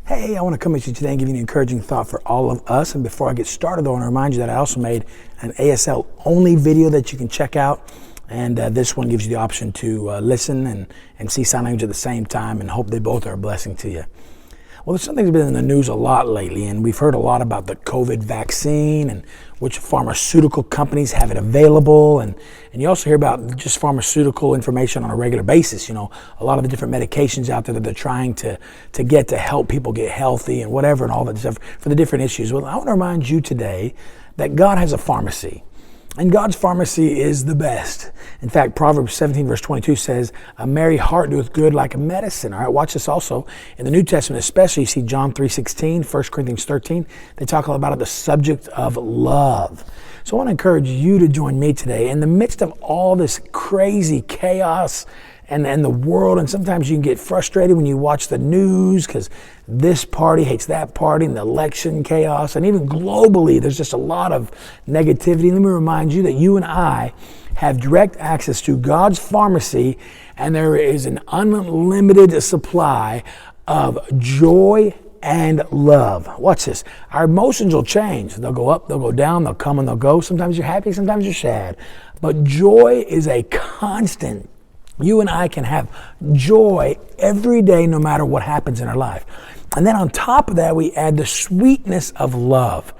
Hey, I want to come at you today and give you an encouraging thought for all of us. And before I get started, I want to remind you that I also made an ASL only video that you can check out. And this one gives you the option to listen and see sign language at the same time, and hope they both are a blessing to you. Well, there's something that's been in the news a lot lately, and we've heard a lot about the COVID vaccine and which pharmaceutical companies have it available. And you also hear about just pharmaceutical information on a regular basis. You know, a lot of the different medications out there that they're trying to get to help people get healthy and whatever and all that stuff for the different issues. Well, I want to remind you today that God has a pharmacy. And God's pharmacy is the best. In fact, Proverbs 17 verse 22 says, "A merry heart doeth good like a medicine." All right, watch this also. In the New Testament especially, you see John 3:16, 1 Corinthians 13. They talk all about the subject of love. So I want to encourage you to join me today in the midst of all this crazy chaos and the world. And sometimes you can get frustrated when you watch the news because this party hates that party and the election chaos. And even globally, there's just a lot of negativity. Let me remind you that you and I have direct access to God's pharmacy, and there is an unlimited supply of joy and love. Watch this. Our emotions will change. They'll go up, they'll go down, they'll come and they'll go. Sometimes you're happy, sometimes you're sad. But joy is a constant. You and I can have joy every day, no matter what happens in our life. And then on top of that, we add the sweetness of love.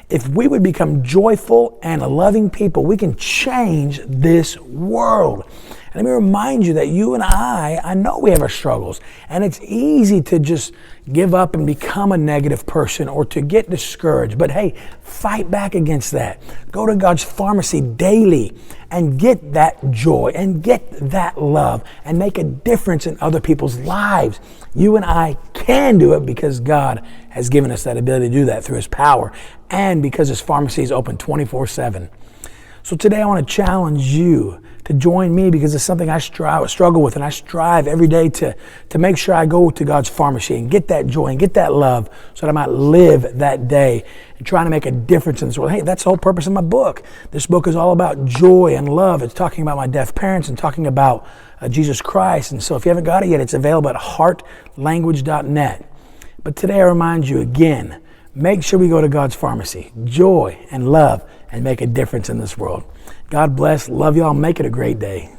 If we would become joyful and loving people, we can change this world. And let me remind you that you and I know we have our struggles, and it's easy to just give up and become a negative person or to get discouraged. But hey, fight back against that. Go to God's pharmacy daily and get that joy and get that love and make a difference in other people's lives. You and I can do it because God has given us that ability to do that through His power, and because His pharmacy is open 24/7. So today I want to challenge you to join me, because it's something I struggle with, and I strive every day to make sure I go to God's pharmacy and get that joy and get that love so that I might live that day and trying to make a difference in this world. Hey, that's the whole purpose of my book. This book is all about joy and love. It's talking about my deaf parents and talking about Jesus Christ. And so if you haven't got it yet, it's available at heartlanguage.net. But today I remind you again, make sure we go to God's pharmacy, joy and love, and make a difference in this world. God bless. Love y'all. Make it a great day.